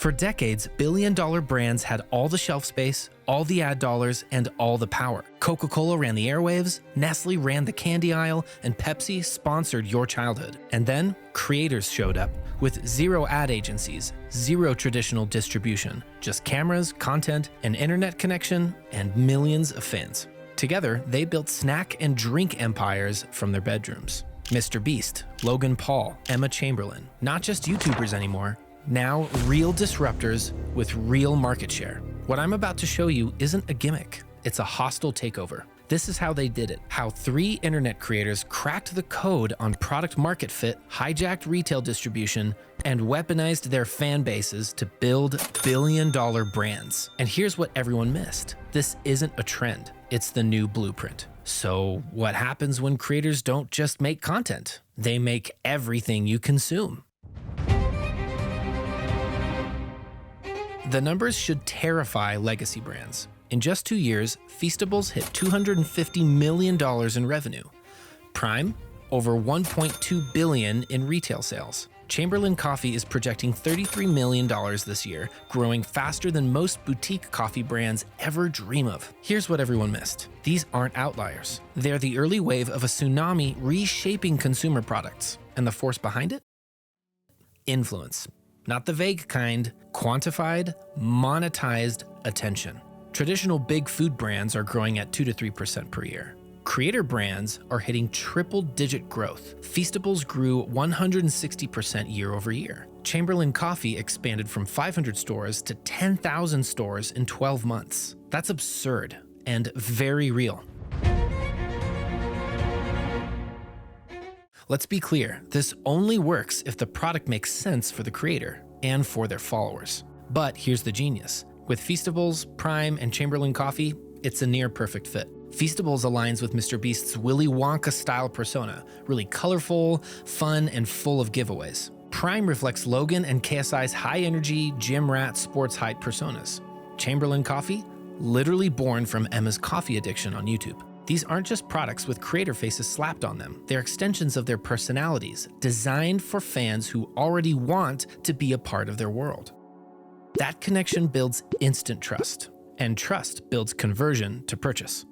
For decades, billion-dollar brands had all the shelf space, all the ad dollars, and all the power. Coca-Cola ran the airwaves, Nestle ran the candy aisle, and Pepsi sponsored your childhood. And then, creators showed up with zero ad agencies, zero traditional distribution, just cameras, content, an internet connection, and millions of fans. Together, they built snack and drink empires from their bedrooms. Mr. Beast, Logan Paul, Emma Chamberlain, not just YouTubers anymore, now real disruptors with real market share. What I'm about to show you isn't a gimmick, it's a hostile takeover. This is how they did it, how 3 internet creators cracked the code on product market fit, hijacked retail distribution, and weaponized their fan bases to build billion-dollar brands. And here's what everyone missed. This isn't a trend, it's the new blueprint. So what happens when creators don't just make content? They make everything you consume. The numbers should terrify legacy brands. In just 2 years, Feastables hit $250 million in revenue. Prime, over $1.2 billion in retail sales. Chamberlain Coffee is projecting $33 million this year, growing faster than most boutique coffee brands ever dream of. Here's what everyone missed. These aren't outliers. They're the early wave of a tsunami reshaping consumer products. And the force behind it? Influence. Not the vague kind, quantified, monetized attention. Traditional big food brands are growing at 2 to 3% per year. Creator brands are hitting triple-digit growth. Feastables grew 160% year over year. Chamberlain Coffee expanded from 500 stores to 10,000 stores in 12 months. That's absurd and very real. Let's be clear, this only works if the product makes sense for the creator and for their followers. But here's the genius. With Feastables, Prime, and Chamberlain Coffee, it's a near perfect fit. Feastables aligns with Mr. Beast's Willy Wonka-style persona, really colorful, fun, and full of giveaways. Prime reflects Logan and KSI's high-energy, gym rat, sports hype personas. Chamberlain Coffee, literally born from Emma's coffee addiction on YouTube. These aren't just products with creator faces slapped on them. They're extensions of their personalities, designed for fans who already want to be a part of their world. That connection builds instant trust, and trust builds conversion to purchase.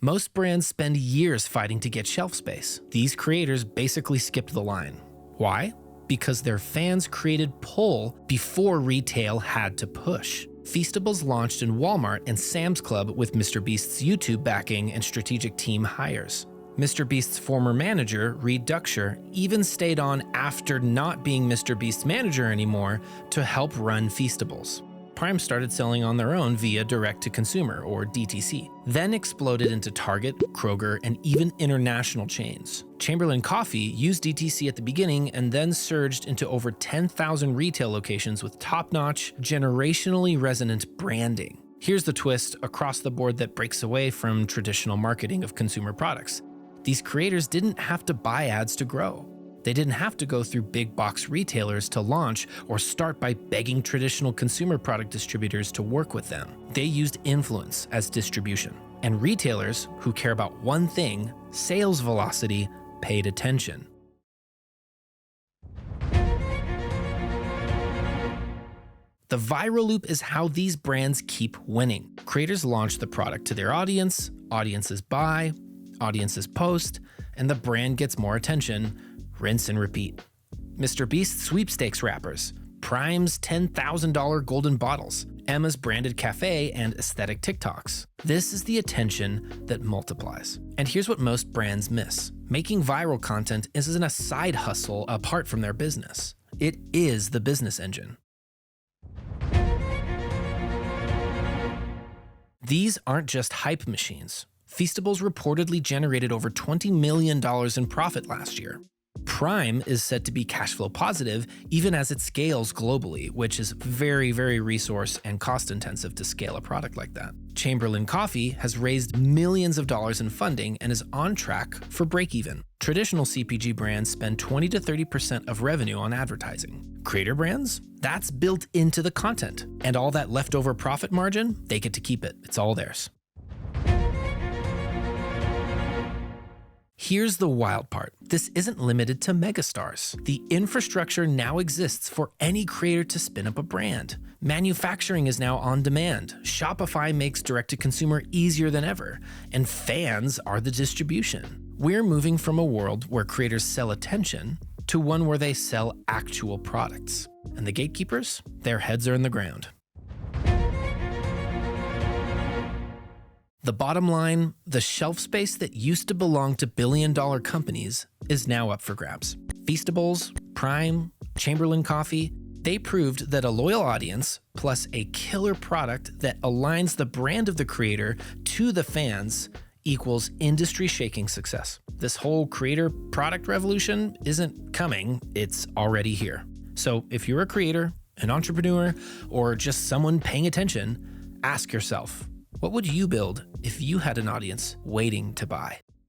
Most brands spend years fighting to get shelf space. These creators basically skipped the line. Why? Because their fans created pull before retail had to push. Feastables launched in Walmart and Sam's Club with Mr. Beast's YouTube backing and strategic team hires. Mr. Beast's former manager, Reed Ducksher, even stayed on after not being Mr. Beast's manager anymore to help run Feastables. Prime started selling on their own via direct-to-consumer, or DTC, then exploded into Target, Kroger, and even international chains. Chamberlain Coffee used DTC at the beginning and then surged into over 10,000 retail locations with top-notch, generationally resonant branding. Here's the twist across the board that breaks away from traditional marketing of consumer products. These creators didn't have to buy ads to grow. They didn't have to go through big box retailers to launch or start by begging traditional consumer product distributors to work with them. They used influence as distribution. And retailers, who care about one thing, sales velocity, paid attention. The viral loop is how these brands keep winning. Creators launch the product to their audience, audiences buy, audiences post, and the brand gets more attention. Rinse and repeat. Mr. Beast's sweepstakes wrappers, Prime's $10,000 golden bottles, Emma's branded cafe, and aesthetic TikToks. This is the attention that multiplies. And here's what most brands miss. Making viral content isn't a side hustle apart from their business. It is the business engine. These aren't just hype machines. Feastables reportedly generated over $20 million in profit last year. Prime is said to be cash flow positive even as it scales globally, which is very, very resource and cost intensive to scale a product like that. Chamberlain Coffee has raised millions of dollars in funding and is on track for break even. Traditional CPG brands spend 20 to 30% of revenue on advertising. Creator brands? That's built into the content. And all that leftover profit margin, they get to keep it. It's all theirs. Here's the wild part. This isn't limited to megastars. The infrastructure now exists for any creator to spin up a brand. Manufacturing is now on demand. Shopify makes direct-to-consumer easier than ever. And fans are the distribution. We're moving from a world where creators sell attention to one where they sell actual products. And the gatekeepers, their heads are in the ground. The bottom line, the shelf space that used to belong to billion-dollar companies is now up for grabs. Feastables, Prime, Chamberlain Coffee, they proved that a loyal audience plus a killer product that aligns the brand of the creator to the fans equals industry-shaking success. This whole creator product revolution isn't coming, it's already here. So if you're a creator, an entrepreneur, or just someone paying attention, ask yourself, what would you build if you had an audience waiting to buy?